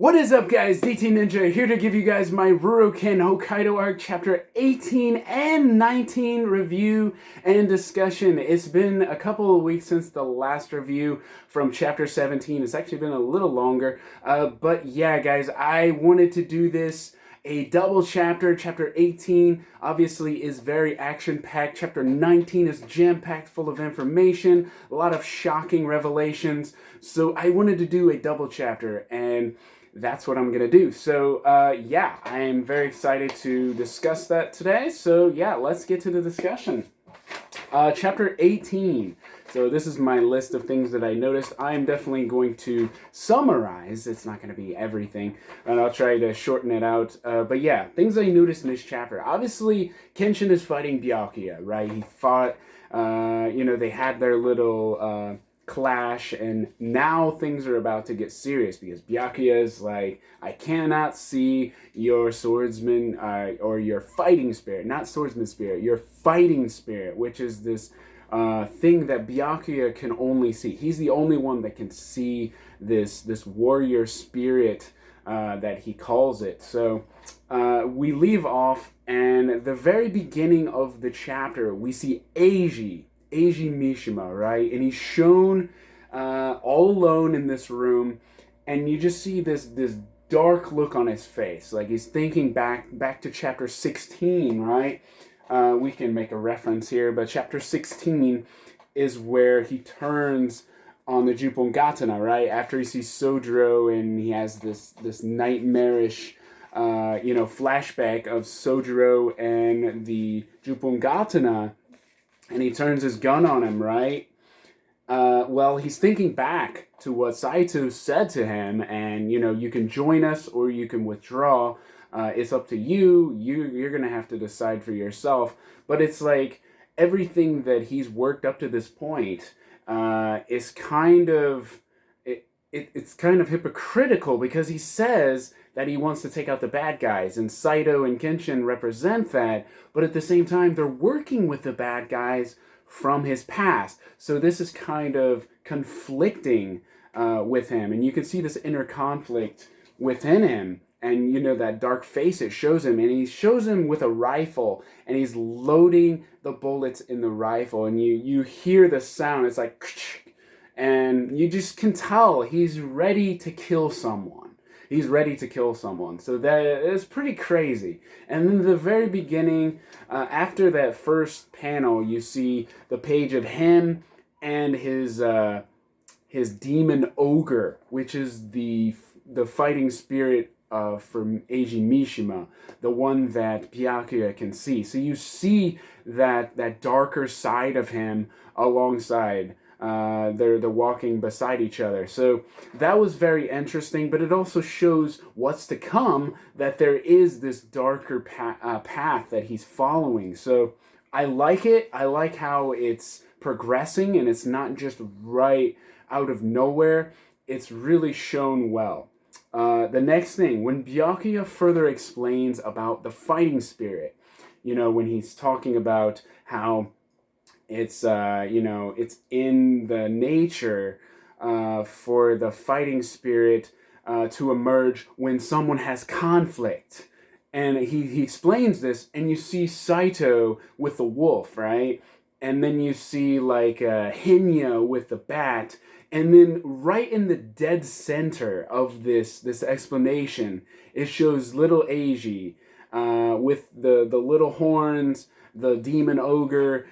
What is up, guys? DT Ninja here to give you guys my RuroKen Hokkaido arc chapter 18 and 19 review and discussion. It's been a couple of weeks since the last review from chapter 17. It's actually been a little longer, but yeah, guys, I wanted to do this a double chapter. Chapter 18 obviously is very action-packed. Chapter 19 is jam-packed full of information, a lot of shocking revelations. So I wanted to do a double chapter, and that's what I'm gonna do. So yeah, I am very excited to discuss that today. So yeah, let's get to the discussion. Chapter 18. So this is my list of things that I noticed. I am definitely going to summarize. It's not going to be everything, and I'll try to shorten it out. But yeah, things I noticed in this chapter. Obviously, Kenshin is fighting Byakuya, right? He fought, they had their little clash, and now things are about to get serious because Byakuya is like, I cannot see your swordsman or your fighting spirit, not swordsman spirit, your fighting spirit, which is this thing that Byakuya can only see. He's the only one that can see this warrior spirit that he calls it. So we leave off, and at the very beginning of the chapter, we see Eiji Mishima, right? And he's shown all alone in this room, and you just see this dark look on his face, like he's thinking back to chapter 16, right? We can make a reference here, but chapter 16 is where he turns on the Jupongatana, right? After he sees Sojiro, and he has this nightmarish flashback of Sojiro and the Jupongatana, and he turns his gun on him, right? Well, he's thinking back to what Saito said to him, and, you can join us or you can withdraw. It's up to you. You're going to have to decide for yourself. But it's like everything that he's worked up to this point is kind of... It's kind of hypocritical, because he says that he wants to take out the bad guys, and Saito and Kenshin represent that, but at the same time, they're working with the bad guys from his past. So this is kind of conflicting with him, and you can see this inner conflict within him, and that dark face it shows him, and he shows him with a rifle, and he's loading the bullets in the rifle, and you hear the sound. It's like... And you just can tell he's ready to kill someone. He's ready to kill someone. So that is pretty crazy. And then the very beginning, after that first panel, you see the page of him and his demon ogre, which is the fighting spirit from Eiji Mishima, the one that Byakuya can see. So you see that darker side of him alongside. They're walking beside each other. So that was very interesting, but it also shows what's to come, that there is this darker path that he's following. So I like it. I like how it's progressing, and it's not just right out of nowhere. It's really shown well. The next thing, when Byakuya further explains about the fighting spirit, when he's talking about how it's it's in the nature for the fighting spirit to emerge when someone has conflict. And he explains this, and you see Saito with the wolf, right? And then you see like Hinya with the bat, and then right in the dead center of this explanation, it shows little Eiji with the little horns, the demon ogre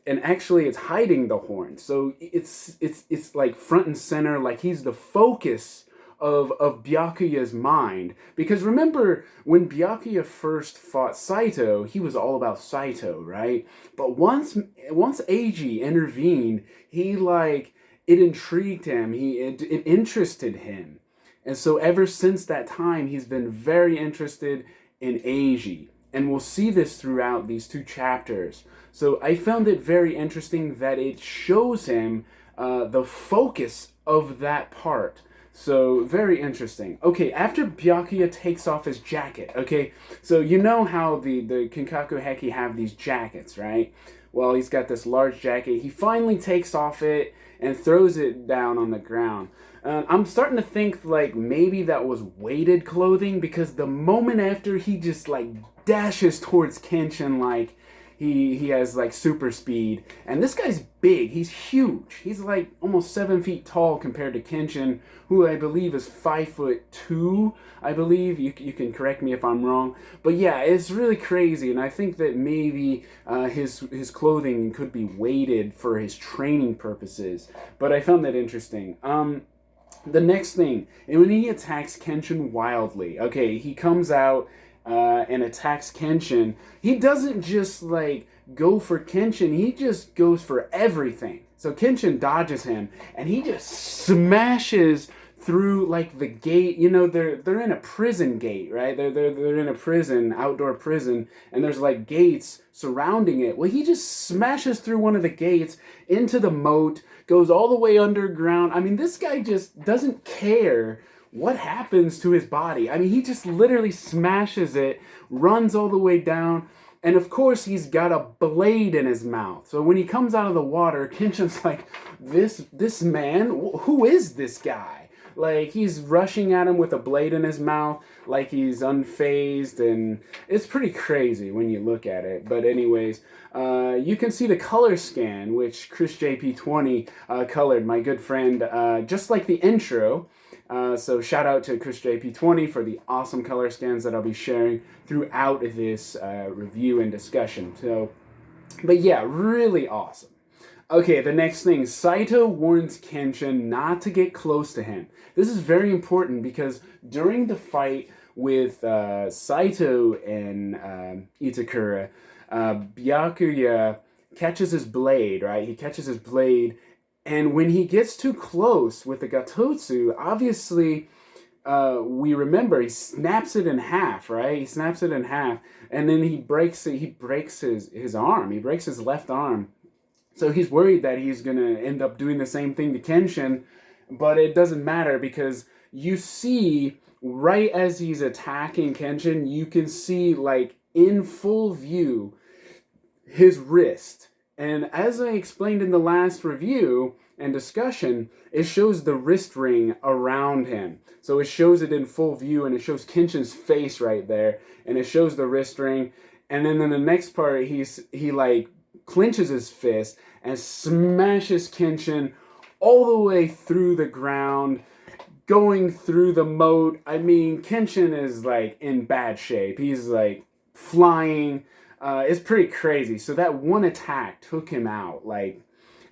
and actually it's hiding the horns. So it's like front and center, like he's the focus of Byakuya's mind. Because remember, when Byakuya first fought Saito, he was all about Saito, right? But once Eiji intervened, it intrigued him. It interested him. And so ever since that time, he's been very interested in Eiji. And we'll see this throughout these two chapters. So I found it very interesting that it shows him the focus of that part. So, very interesting. Okay, after Byakuya takes off his jacket, okay, so you know how the Kinkaku Heki have these jackets, right? Well, he's got this large jacket. He finally takes off it and throws it down on the ground. I'm starting to think like maybe that was weighted clothing, because the moment after he just like dashes towards Kenshin like he has like super speed, and this guy's big. He's huge. He's like almost 7 feet tall compared to Kenshin, who I believe is 5'2". I believe you can correct me if I'm wrong, but yeah, it's really crazy, and I think that maybe his clothing could be weighted for his training purposes. But I found that interesting. The next thing, and when he attacks Kenshin wildly, okay, he comes out and attacks Kenshin. He doesn't just like go for Kenshin, he just goes for everything. So Kenshin dodges him, and he just smashes through like the gate. You know, they're in a prison gate, right? They're in a prison, outdoor prison, and there's like gates surrounding it. Well, he just smashes through one of the gates into the moat, goes all the way underground. I mean, this guy just doesn't care what happens to his body. I mean, he just literally smashes it, runs all the way down, and of course he's got a blade in his mouth. So when he comes out of the water, Kenshin's like, this man, who is this guy? Like, he's rushing at him with a blade in his mouth, like he's unfazed, and it's pretty crazy when you look at it. But anyways, you can see the color scan, which Chris JP20 colored, my good friend, just like the intro. So shout out to Chris JP20 for the awesome color scans that I'll be sharing throughout this review and discussion. So, but yeah, really awesome. Okay, the next thing, Saito warns Kenshin not to get close to him. This is very important because during the fight with Saito and Itakura, Byakuya catches his blade, right? He catches his blade, and when he gets too close with the Gatotsu, obviously, we remember he snaps it in half, right? He snaps it in half, and then he breaks it. He breaks his arm. He breaks his left arm. So he's worried that he's going to end up doing the same thing to Kenshin, but it doesn't matter because you see, right as he's attacking Kenshin, you can see, like, in full view, his wrist. And as I explained in the last review and discussion, it shows the wrist ring around him. So it shows it in full view, and it shows Kenshin's face right there, and it shows the wrist ring. And then in the next part, he like clenches his fist and smashes Kenshin all the way through the ground, going through the moat. I mean, Kenshin is like in bad shape. He's like flying. It's pretty crazy. So that one attack took him out. Like,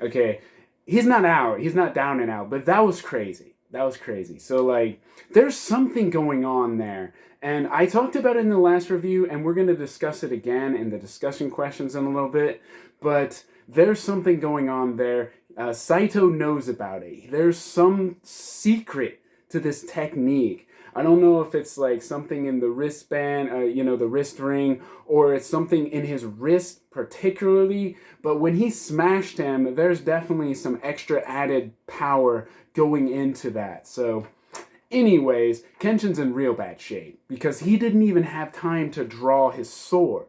okay, he's not out. He's not down and out, but that was crazy. That was crazy. So like, there's something going on there. And I talked about it in the last review, and we're going to discuss it again in the discussion questions in a little bit. But there's something going on there. Saito knows about it. There's some secret to this technique. I don't know if it's like something in the wristband, the wrist ring, or it's something in his wrist particularly. But when he smashed him, there's definitely some extra added power going into that. So anyways, Kenshin's in real bad shape because he didn't even have time to draw his sword.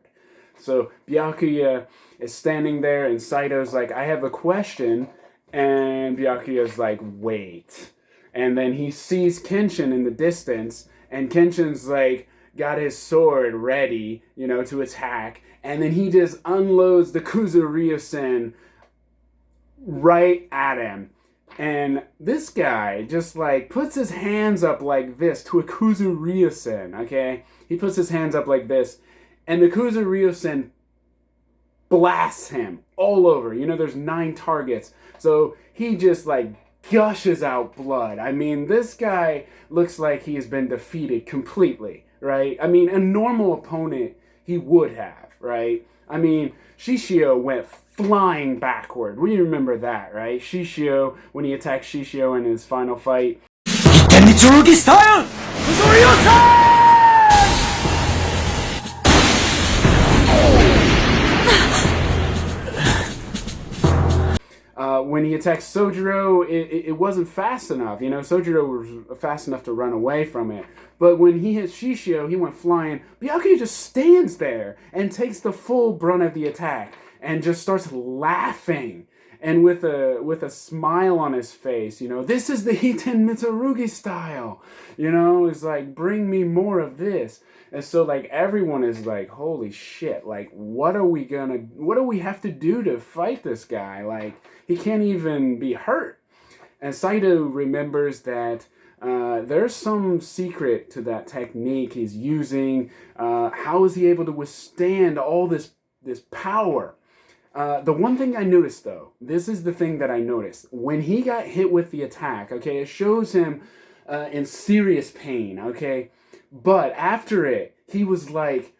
So Byakuya is standing there, and Saito's like, I have a question. And Byakuya's like, wait. And then he sees Kenshin in the distance, and Kenshin's like, got his sword ready, to attack. And then he just unloads the Kuzuryusen right at him. And this guy just like puts his hands up like this to a Kuzuryusen, okay? He puts his hands up like this, and the Kuzuryusen blasts him all over. There's 9 targets. So he just like gushes out blood. I mean, this guy looks like he has been defeated completely, right? I mean, a normal opponent he would have, right? I mean, Shishio went flying backward. We remember that, right? Shishio, when he attacked Shishio in his final fight. When when he attacks Sojiro, it wasn't fast enough. You know, Sojiro was fast enough to run away from it. But when he hit Shishio, he went flying. Byakuya just stands there and takes the full brunt of the attack and just starts laughing. And with a smile on his face, you know, this is the Hiten Mitsurugi style. You know, it's like, bring me more of this. And so, like, everyone is like, holy shit, like, what do we have to do to fight this guy? Like, he can't even be hurt. And Saito remembers that there's some secret to that technique he's using. How is he able to withstand all this power? The one thing I noticed, though, this is the thing that I noticed. When he got hit with the attack, okay, it shows him in serious pain, okay? But after it, it was like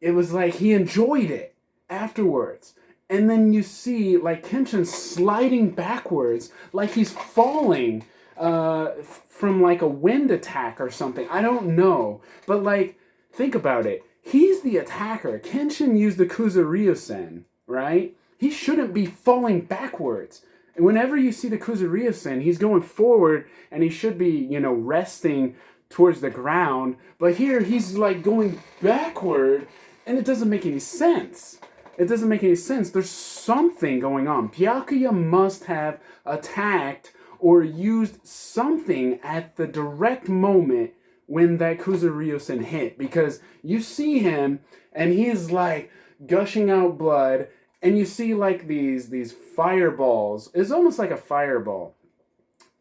he enjoyed it afterwards. And then you see, like, Kenshin sliding backwards like he's falling from, like, a wind attack or something. I don't know. But, like, think about it. He's the attacker. Kenshin used the Kuzuryu-sen, right? He shouldn't be falling backwards. And whenever you see the Kuzuryu-sen, he's going forward and he should be, you know, resting towards the ground. But here he's like going backward and it doesn't make any sense. It doesn't make any sense. There's something going on. Byakuya must have attacked or used something at the direct moment when that Kuzuryu-sen hit. Because you see him and he's like gushing out blood and you see like these fireballs. It's almost like a fireball.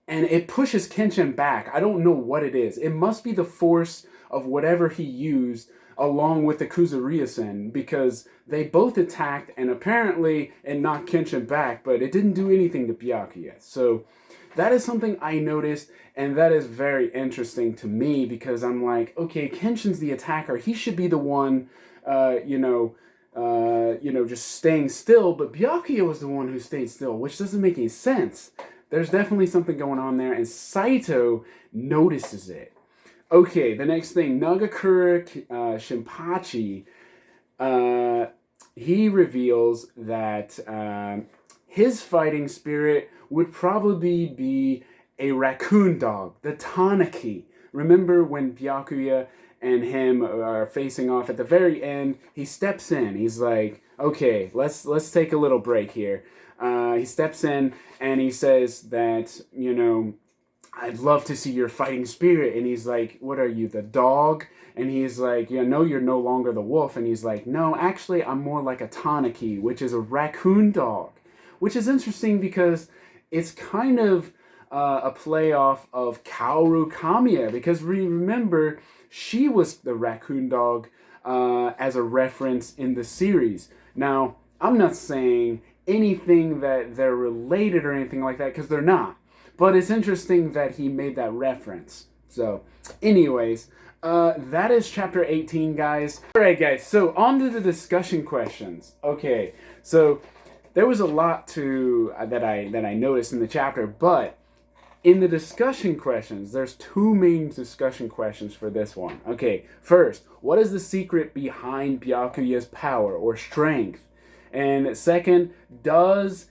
And it pushes Kenshin back. I don't know what it is. It must be the force of whatever he used along with the Kuzuryu-sen, because they both attacked and apparently it knocked Kenshin back, but it didn't do anything to Byakuya. So that is something I noticed, and that is very interesting to me because I'm like, okay, Kenshin's the attacker. He should be the one, just staying still, but Byakuya was the one who stayed still, which doesn't make any sense. There's definitely something going on there, and Saito notices it. Okay, the next thing, Nagakura Shinpachi, he reveals that his fighting spirit would probably be a raccoon dog, the Tanaki. Remember when Byakuya and him are facing off at the very end, he steps in. He's like, okay, let's take a little break here. He steps in and he says that, you know, I'd love to see your fighting spirit. And he's like, what are you, the dog? And he's like, yeah, no, you're no longer the wolf. And he's like, no, actually, I'm more like a Tanaki, which is a raccoon dog. Which is interesting because it's kind of a play off of Kaoru Kamiya. Because remember, she was the raccoon dog as a reference in the series. Now, I'm not saying anything that they're related or anything like that, because they're not. But it's interesting that he made that reference. So, anyways, that is chapter 18, guys. Alright, guys, so on to the discussion questions. Okay, so there was a lot that I noticed in the chapter, but in the discussion questions, there's two main discussion questions for this one. Okay, first, what is the secret behind Byakuya's power or strength? And second, does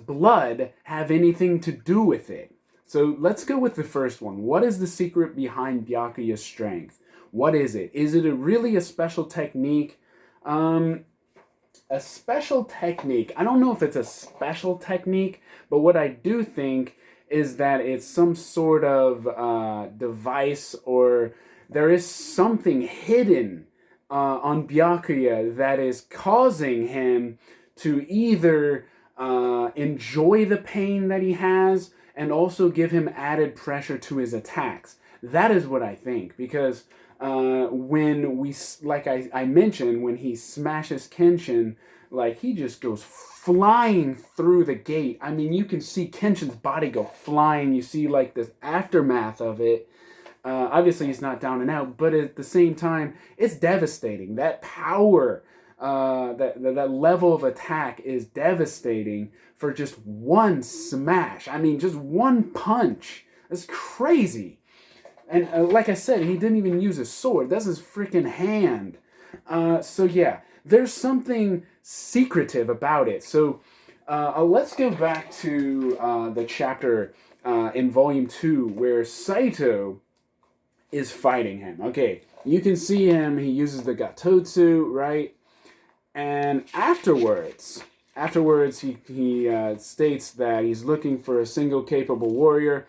blood have anything to do with it? So let's go with the first one. What is the secret behind Byakuya's strength? What is it? Is it really a special technique? A special technique. I don't know if it's a special technique, but what I do think is that it's some sort of device, or there is something hidden on Byakuya that is causing him to either enjoy the pain that he has and also give him added pressure to his attacks. That is what I think, because when we, like I mentioned, when he smashes Kenshin, like he just goes flying through the gate. I mean, you can see Kenshin's body go flying. You see like this aftermath of it. Obviously, he's not down and out, but at the same time, it's devastating. That power, that level of attack is devastating for just one smash. I mean, just one punch. That's crazy. And like I said, he didn't even use his sword. That's his freaking hand. So yeah, there's something secretive about it. So Let's go back to the chapter in Volume 2 where Saito is fighting him. Okay, you can see him. He uses the Gatotsu, right? And afterwards, he states that he's looking for a single capable warrior.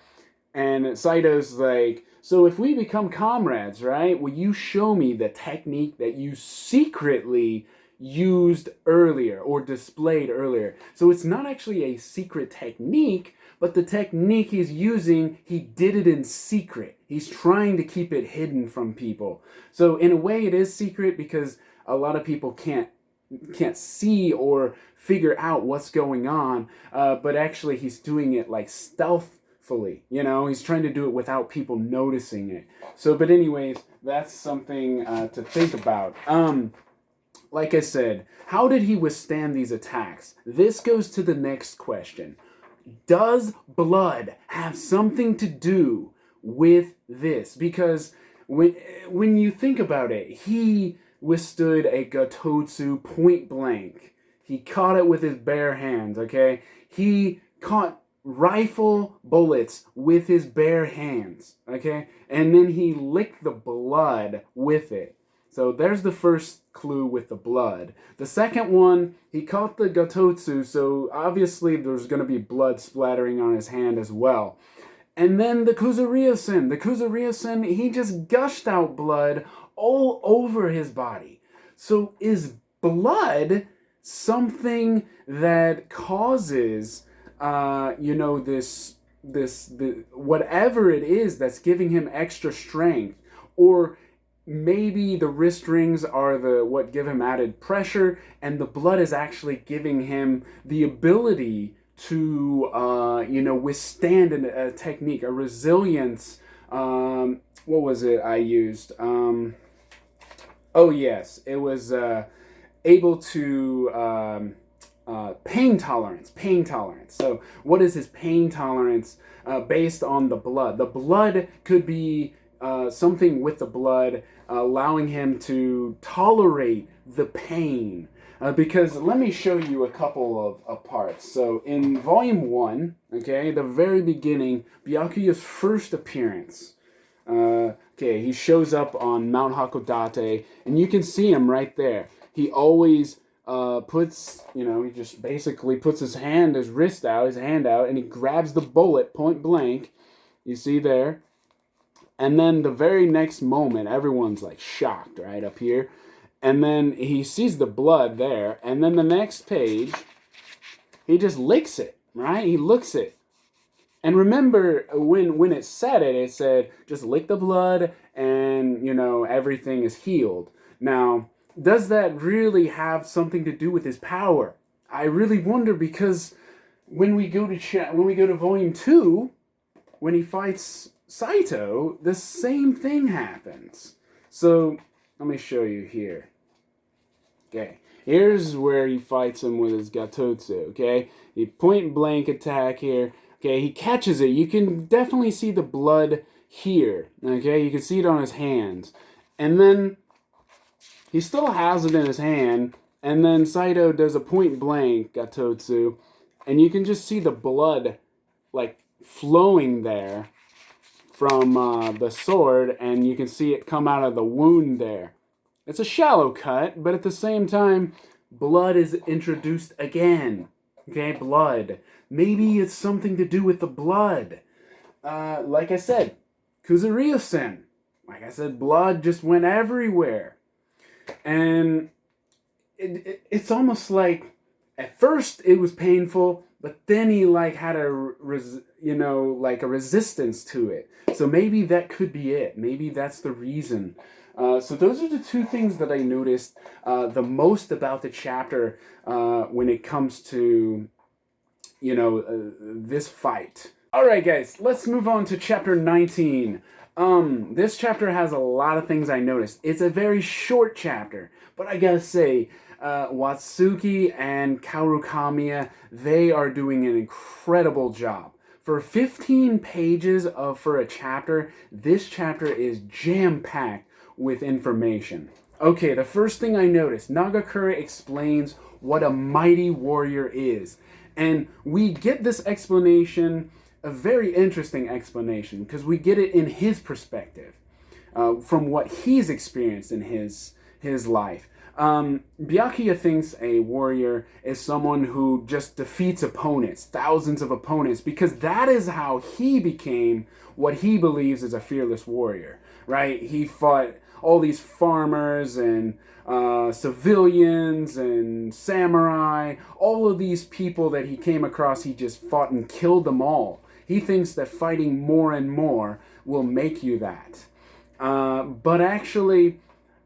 And Saito's like, so if we become comrades, right, will you show me the technique that you secretly used earlier or displayed earlier? So it's not actually a secret technique, but the technique he's using, he did it in secret. He's trying to keep it hidden from people. So in a way it is secret because a lot of people can't see or figure out what's going on, but actually he's doing it like stealthfully, you know, he's trying to do it without people noticing it. So, but anyways, that's something to think about. Like I said, how did he withstand these attacks? This goes to the next question. Does blood have something to do with this? Because when you think about it, he withstood a Gatotsu point blank. He caught it with his bare hands, okay? He caught rifle bullets with his bare hands, okay? And then he licked the blood with it. So there's the first clue with the blood. The second one, he caught the Gatotsu, so obviously there's going to be blood splattering on his hand as well. And then the Kuzuryu-sen. The Kuzuryu-sen, he just gushed out blood all over his body. So is blood something that causes, this whatever it is that's giving him extra strength? Or maybe the wrist rings are what give him added pressure, and the blood is actually giving him the ability to, withstand a technique, a resilience. What was it I used? Oh yes, it was able to pain tolerance. Pain tolerance. So what is his pain tolerance based on the blood? The blood could be something with the blood allowing him to tolerate the pain. Because let me show you a couple of parts. So in Volume 1, okay, the very beginning, Byakuya's first appearance. Okay, he shows up on Mount Hakodate, and you can see him right there. He always he just basically puts his hand out, and he grabs the bullet point blank. You see there? And then the very next moment, everyone's like shocked, right, up here. And then he sees the blood there, and then the next page, he just licks it, right? He licks it. And remember, when it said, just lick the blood and, everything is healed. Now, does that really have something to do with his power? I really wonder, because when we go to Volume 2, when he fights Saito, the same thing happens. So, let me show you here. Okay, here's where he fights him with his Gatotsu, okay? He point blank attack here. Okay, he catches it. You can definitely see the blood here. Okay, you can see it on his hands. And then he still has it in his hand. And then Saito does a point blank Gatotsu. And you can just see the blood like flowing there from the sword. And you can see it come out of the wound there. It's a shallow cut, but at the same time, blood is introduced again. Okay, blood. Maybe it's something to do with the blood. Like I said, Kuzuryu-sen. Like I said, blood just went everywhere. And it's almost like, at first it was painful, but then he had a resistance to it. So maybe that could be it. Maybe that's the reason. So those are the two things that I noticed the most about the chapter when it comes to, this fight. Alright guys, let's move on to chapter 19. This chapter has a lot of things I noticed. It's a very short chapter, but I gotta say, Watsuki and Kaoru Kamiya, they are doing an incredible job. For 15 pages for a chapter, this chapter is jam-packed with information. Okay, the first thing I noticed, Nagakura explains what a mighty warrior is. And we get this explanation, a very interesting explanation, because we get it in his perspective, from what he's experienced in his life. Byakuya thinks a warrior is someone who just defeats opponents, thousands of opponents, because that is how he became what he believes is a fearless warrior, right? He fought all these farmers and civilians and samurai, all of these people that he came across, he just fought and killed them all. He thinks that fighting more and more will make you that. But actually,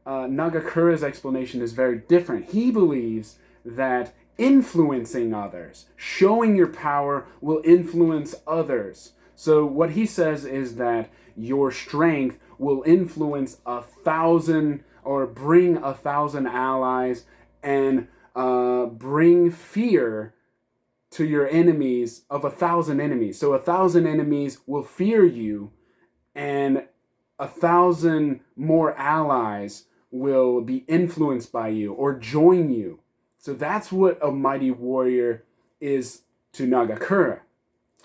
Nagakura's explanation is very different. He believes that influencing others, showing your power, will influence others. So what he says is that your strength will influence 1,000 or bring 1,000 allies and bring fear to your enemies of 1,000 enemies. So 1,000 enemies will fear you, and 1,000 more allies will be influenced by you or join you. So that's what a mighty warrior is to Nagakura.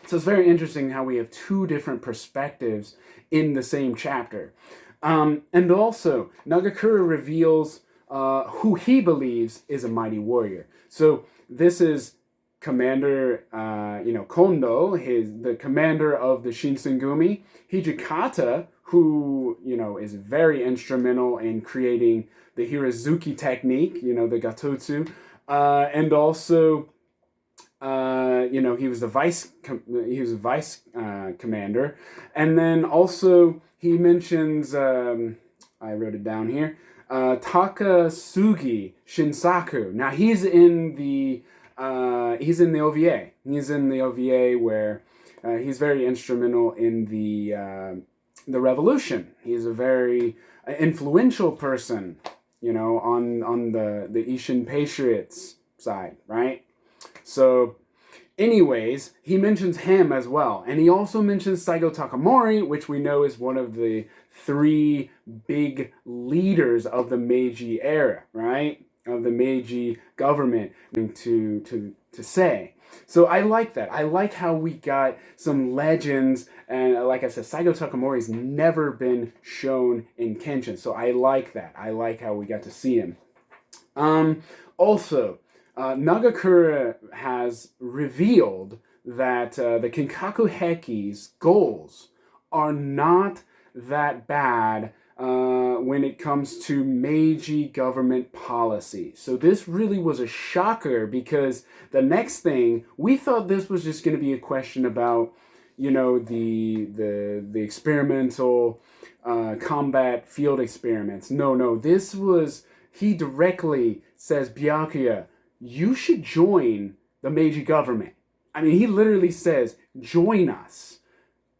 So it's very interesting how we have two different perspectives in the same chapter. And also, Nagakura reveals who he believes is a mighty warrior. So this is Commander, Kondo, the commander of the Shinsengumi. Hijikata, who, is very instrumental in creating the Hirazuki technique, the Gatotsu. And also, he was the vice commander. And then also he mentions, I wrote it down here, Takasugi Shinsaku. Now he's in the OVA. He's in the OVA where he's very instrumental in the revolution. He's a very influential person, on the Ishin Patriots side, right? So, anyways, he mentions him as well. And he also mentions Saigo Takamori, which we know is one of the 3 big leaders of the Meiji era, right? Of the Meiji government, to say. So I like that. I like how we got some legends, and like I said, Saigo Takamori's never been shown in Kenshin, so I like that. I like how we got to see him. Also, Nagakura has revealed that the Kinkaku Heki's goals are not that bad when it comes to Meiji government policy. So this really was a shocker, because the next thing, we thought this was just going to be a question about, the experimental combat field experiments. No, this was, he directly says, Byakuya, you should join the Meiji government. I mean, he literally says, join us.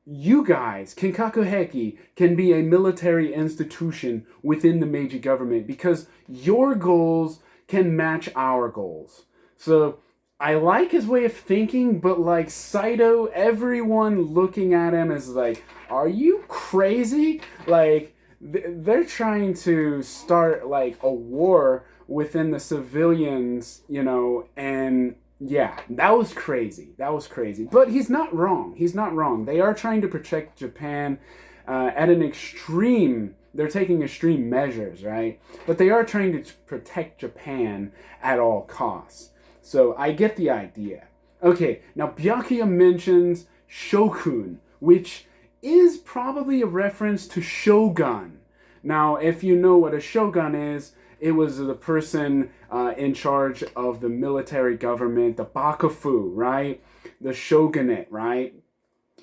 You guys, Kinkaku Heki, can be a military institution within the Meiji government because your goals can match our goals. So I like his way of thinking, but like Saito, everyone looking at him is like, are you crazy? Like, they're trying to start like a war within the civilians, and yeah, that was crazy. But he's not wrong. They are trying to protect Japan at an extreme. They're taking extreme measures, right? But they are trying to protect Japan at all costs. So I get the idea. Okay, now Byakuya mentions Shokun, which is probably a reference to Shogun. Now, if you know what a Shogun is, it was the person in charge of the military government, the Bakufu, right? The shogunate, right?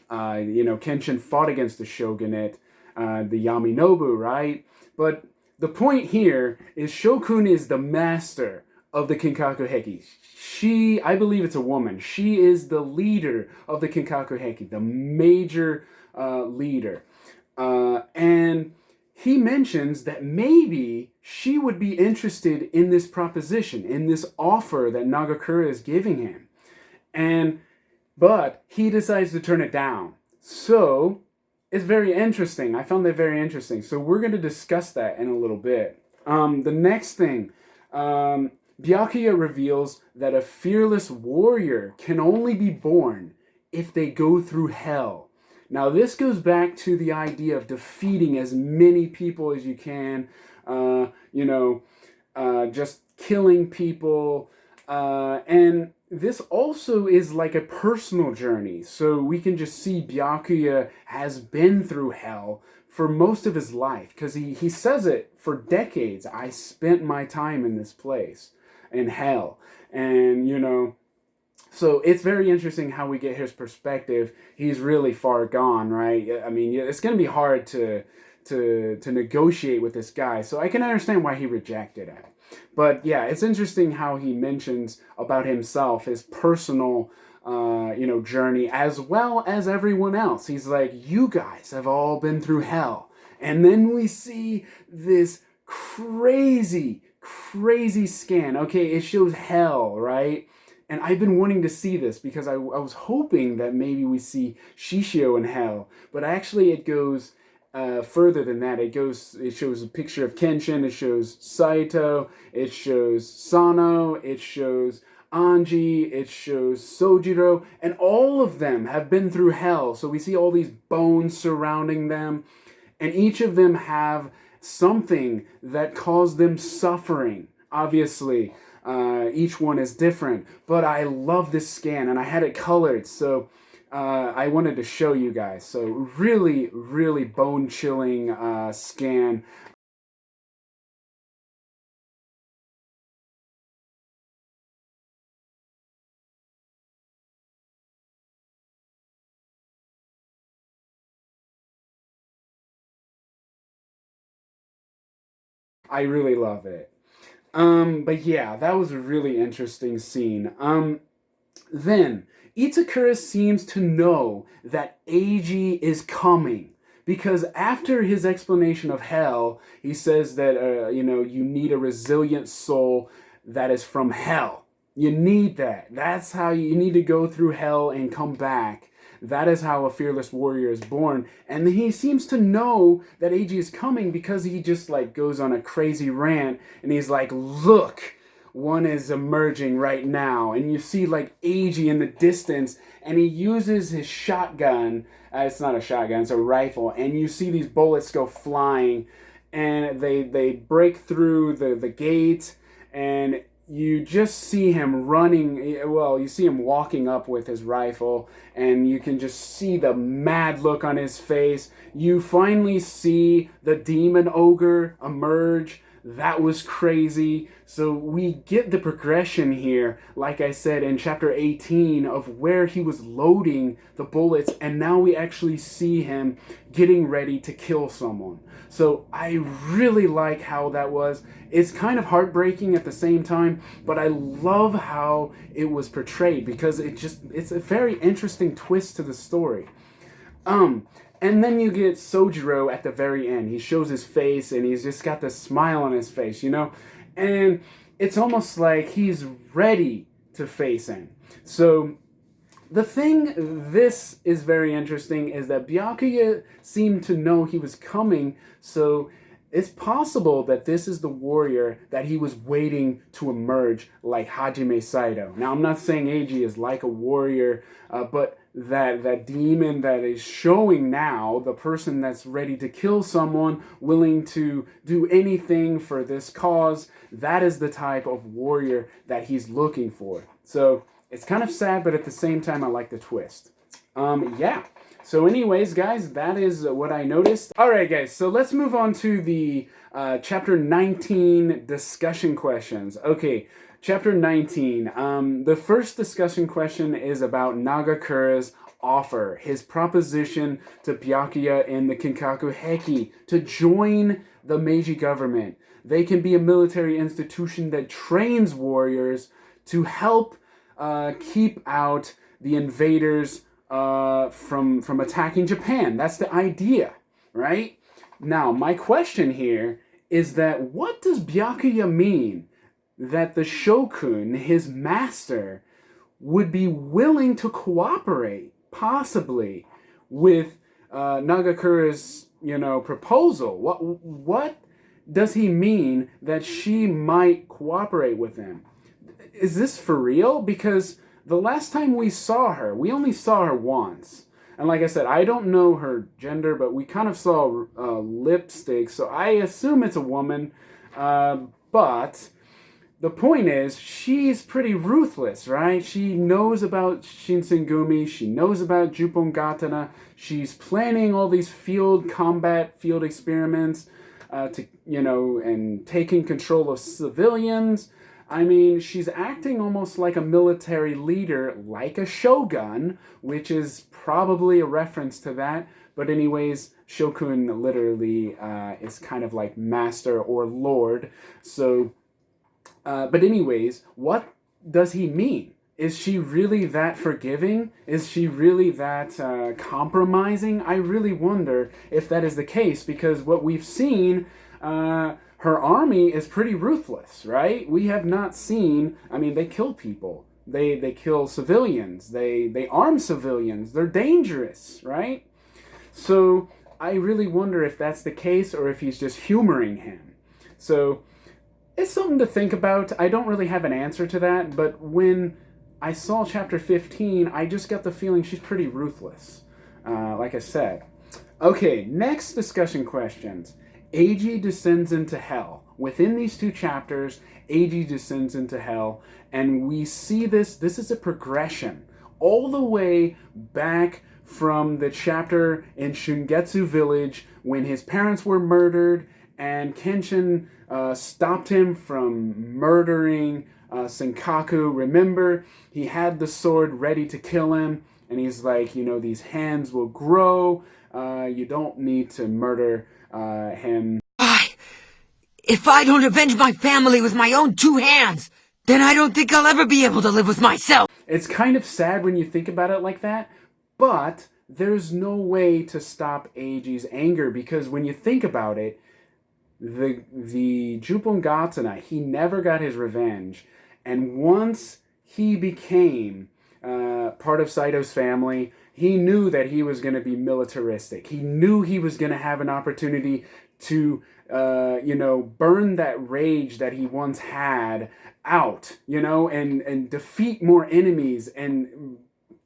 Kenshin fought against the shogunate, the Yaminobu, right? But the point here is Shokun is the master of the Kinkaku Heki. I believe it's a woman. She is the leader of the Kinkaku Heki, the major leader. And he mentions that maybe she would be interested in this proposition, in this offer that Nagakura is giving him. But he decides to turn it down. So it's very interesting. I found that very interesting. So we're going to discuss that in a little bit. The next thing, Byakuya reveals that a fearless warrior can only be born if they go through hell. Now, this goes back to the idea of defeating as many people as you can, just killing people. And this also is like a personal journey. So we can just see Byakuya has been through hell for most of his life, because he says it for decades. I spent my time in this place, in hell. And, so it's very interesting how we get his perspective. He's really far gone, right? I mean, it's going to be hard to negotiate with this guy. So I can understand why he rejected it. But yeah, it's interesting how he mentions about himself, his personal, journey, as well as everyone else. He's like, you guys have all been through hell. And then we see this crazy scan. Okay, it shows hell, right? And I've been wanting to see this because I was hoping that maybe we see Shishio in hell. But actually it goes further than that. It shows a picture of Kenshin, it shows Saito, it shows Sano, it shows Anji, it shows Sojiro, and all of them have been through hell. So we see all these bones surrounding them, and each of them have something that caused them suffering. Obviously, each one is different, but I love this scan, and I had it colored, so I wanted to show you guys. So really, really bone-chilling scan. I really love it. But yeah, that was a really interesting scene. Then Itakura seems to know that Eiji is coming, because after his explanation of hell, he says that you need a resilient soul that is from hell. You need that. That's how you need to go through hell and come back. That is how a fearless warrior is born. And he seems to know that Eiji is coming, because he just like goes on a crazy rant and he's like, look, one is emerging right now. And you see like Eiji in the distance, and he uses his shotgun. It's not a shotgun, it's a rifle. And you see these bullets go flying, and they break through the gate, and you just see him running. Well, you see him walking up with his rifle, and you can just see the mad look on his face. You finally see the demon ogre emerge. That was crazy. So we get the progression here, like I said, in chapter 18, of where he was loading the bullets, and now we actually see him getting ready to kill someone. So I really like how that was. It's kind of heartbreaking at the same time, but I love how it was portrayed, because it's a very interesting twist to the story. And then you get Sojiro at the very end. He shows his face, and he's just got this smile on his face, And it's almost like he's ready to face him. So this is very interesting, is that Byakuya seemed to know he was coming, so it's possible that this is the warrior that he was waiting to emerge, like Hajime Saito. Now, I'm not saying Eiji is like a warrior, but that demon that is showing now, the person that's ready to kill someone, willing to do anything for this cause, that is the type of warrior that he's looking for. So it's kind of sad, but at the same time, I like the twist. Yeah. So anyways, guys, that is what I noticed. All right, guys, so let's move on to the chapter 19 discussion questions. Okay, chapter 19. The first discussion question is about Nagakura's offer, his proposition to Byakuya and the Kinkaku Heki to join the Meiji government. They can be a military institution that trains warriors to help keep out the invaders from attacking Japan. That's the idea, right? Now, my question here is that what does Byakuya mean that the Shogun, his master, would be willing to cooperate, possibly, with Nagakura's, proposal? What does he mean that she might cooperate with him? Is this for real? Because the last time we saw her, we only saw her once. And like I said, I don't know her gender, but we kind of saw lipstick, so I assume it's a woman. But the point is, she's pretty ruthless, right? She knows about Shinsengumi. She knows about Jupongatana. She's planning all these field experiments and taking control of civilians. I mean, she's acting almost like a military leader, like a shogun, which is probably a reference to that. But anyways, Shokun literally is kind of like master or lord. So, but anyways, what does he mean? Is she really that forgiving? Is she really that compromising? I really wonder if that is the case, because what we've seen, her army is pretty ruthless, right? We have not seen, I mean, they kill people. They kill civilians. They arm civilians. They're dangerous, right? So I really wonder if that's the case or if he's just humoring him. So it's something to think about. I don't really have an answer to that, but when I saw chapter 15, I just got the feeling she's pretty ruthless, like I said. Okay, next discussion questions. Eiji descends into hell. Within these two chapters, Eiji descends into hell, and we see this is a progression all the way back from the chapter in Shungetsu Village when his parents were murdered and Kenshin stopped him from murdering Senkaku. Remember, he had the sword ready to kill him, and he's like, these hands will grow. You don't need to murder him. If I don't avenge my family with my own two hands, then I don't think I'll ever be able to live with myself. It's kind of sad when you think about it like that, but there's no way to stop Eiji's anger, because when you think about it, the Jupongatana, he never got his revenge, and once he became part of Saito's family, he knew that he was going to be militaristic. He knew he was going to have an opportunity to burn that rage that he once had out, and defeat more enemies and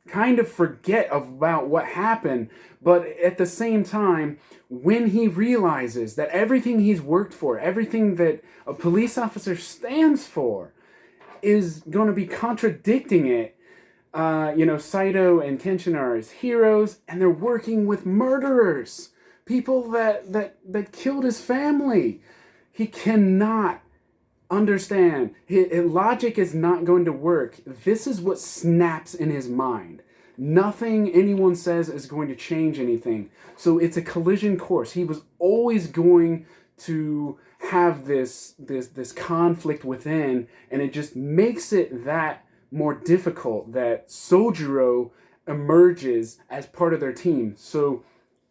kind of forget about what happened. But at the same time, when he realizes that everything he's worked for, everything that a police officer stands for, is going to be contradicting it, Saito and Kenshin are his heroes, and they're working with murderers, people that killed his family. He cannot understand. His logic is not going to work. This is what snaps in his mind. Nothing anyone says is going to change anything. So it's a collision course. He was always going to have this conflict within, and it just makes it that more difficult that Sojiro emerges as part of their team. So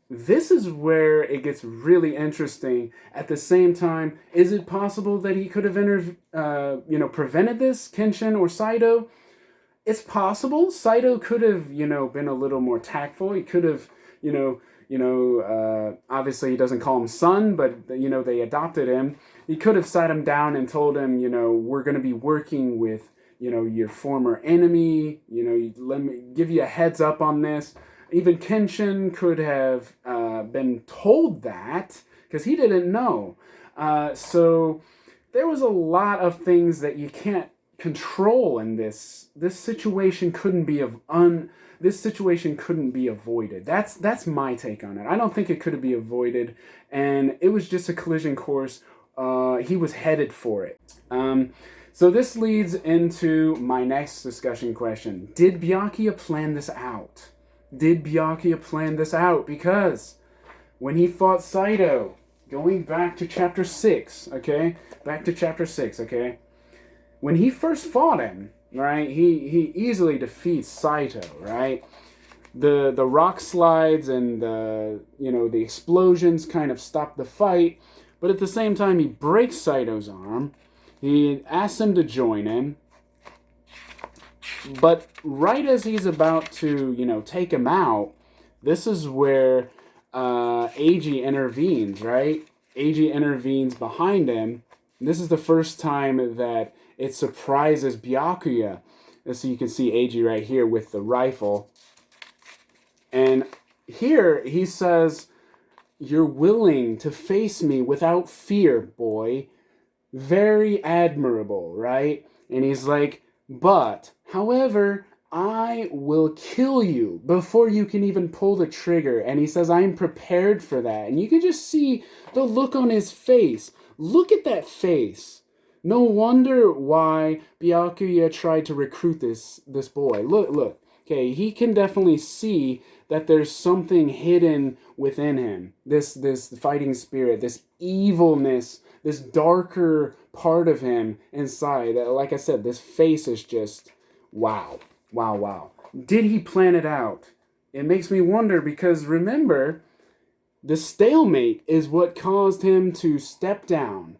this is where it gets really interesting. At the same time, is it possible that he could have prevented this, Kenshin or Saito? It's possible. Saito could have, been a little more tactful. He could have, obviously he doesn't call him son, but, they adopted him. He could have sat him down and told him, we're going to be working with, your former enemy. Let me give you a heads up on this. Even Kenshin could have been told that, because he didn't know. So there was a lot of things that you can't control in this. This situation couldn't be avoided. That's my take on it. I don't think it could be avoided, and it was just a collision course. He was headed for it. So this leads into my next discussion question. Did Byakuya plan this out? Because when he fought Saito, going back to chapter 6, okay? When he first fought him, right, he easily defeats Saito, right? The rock slides and the explosions kind of stop the fight, but at the same time he breaks Saito's arm. He asks him to join him, but right as he's about to, take him out, this is where Eiji intervenes, right? Eiji intervenes behind him. This is the first time that it surprises Byakuya. And so you can see Eiji right here with the rifle. And here he says, "You're willing to face me without fear, boy. Very admirable, right?" And he's like, "But, however, I will kill you before you can even pull the trigger." And he says, "I'm prepared for that." And you can just see the look on his face. Look at that face. No wonder why Byakuya tried to recruit this boy. Look. Okay, he can definitely see that there's something hidden within him. This fighting spirit, this evilness, this darker part of him inside. Like I said, this face is just wow. Wow. Did he plan it out? It makes me wonder, because remember, the stalemate is what caused him to step down.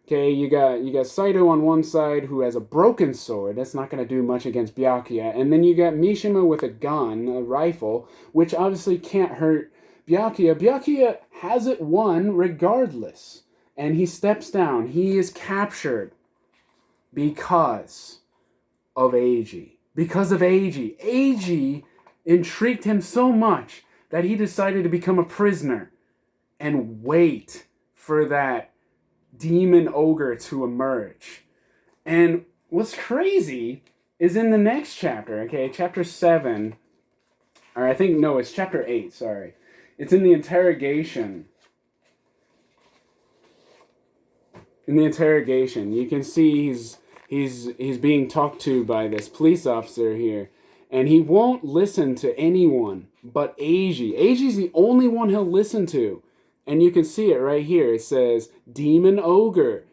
Okay, you got Saito on one side, who has a broken sword. That's not going to do much against Byakuya. And then you got Mishima with a gun, a rifle, which obviously can't hurt Byakuya. Byakuya has it won regardless. And he steps down. He is captured because of Eiji. Because of Eiji. Eiji intrigued him so much that he decided to become a prisoner and wait for that demon ogre to emerge. And what's crazy is in the next chapter, okay, chapter 7, or I think, no, it's chapter 8, sorry. It's in the interrogation. In the interrogation, you can see he's being talked to by this police officer here, and he won't listen to anyone but Eiji. Eiji's the only one he'll listen to. And you can see it right here. It says, "Demon Ogre,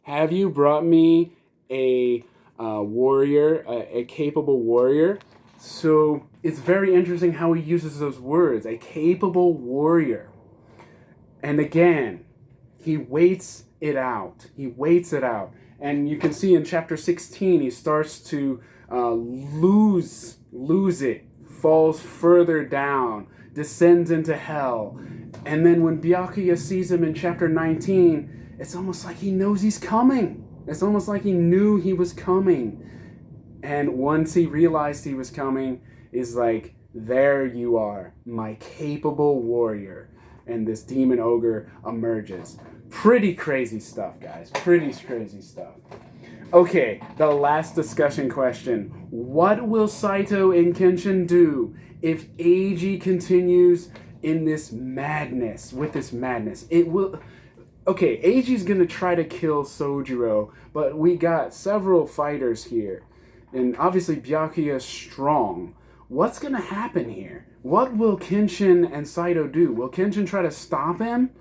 have you brought me a warrior, a capable warrior?" So it's very interesting how he uses those words, a capable warrior. And again, he waits it out. He waits it out. And you can see in chapter 16, he starts to lose it, falls further down, descends into hell. And then when Byakuya sees him in chapter 19, it's almost like he knows he's coming. It's almost like he knew he was coming. And once he realized he was coming, is like, "There you are, my capable warrior." And this demon ogre emerges. Pretty crazy stuff, guys. Pretty crazy stuff. Okay, the last discussion question. What will Saito and Kenshin do if Eiji continues in this madness, with this madness? It will... Okay, Eiji's gonna try to kill Sojiro, but we got several fighters here. And obviously Byakuya is strong. What's gonna happen here? What will Kenshin and Saito do? Will Kenshin try to stop him?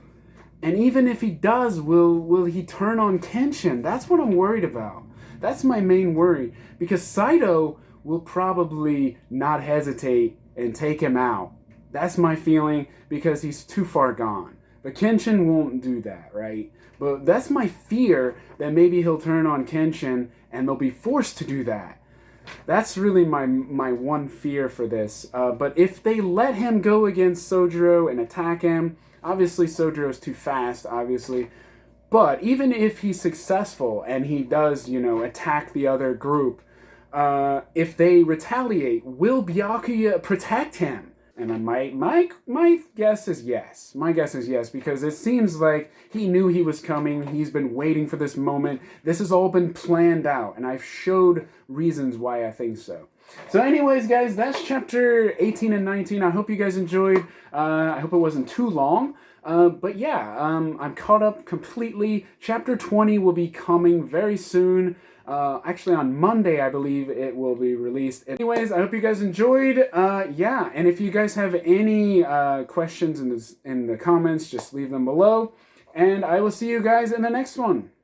And even if he does, will he turn on Kenshin? That's what I'm worried about. That's my main worry. Because Saito will probably not hesitate and take him out. That's my feeling, because he's too far gone. But Kenshin won't do that, right? But that's my fear, that maybe he'll turn on Kenshin and they'll be forced to do that. That's really my one fear for this. But if they let him go against Sojiro and attack him, obviously Sojiro's too fast, obviously. But even if he's successful and he does, attack the other group, if they retaliate, will Byakuya protect him? And my guess is yes. My guess is yes, because it seems like he knew he was coming. He's been waiting for this moment. This has all been planned out, and I've showed reasons why I think so. So anyways, guys, that's chapter 18 and 19. I hope you guys enjoyed. I hope it wasn't too long. But yeah, I'm caught up completely. Chapter 20 will be coming very soon. Actually on Monday, I believe it will be released. Anyways, I hope you guys enjoyed. Yeah, and if you guys have any questions in the comments, just leave them below. And I will see you guys in the next one.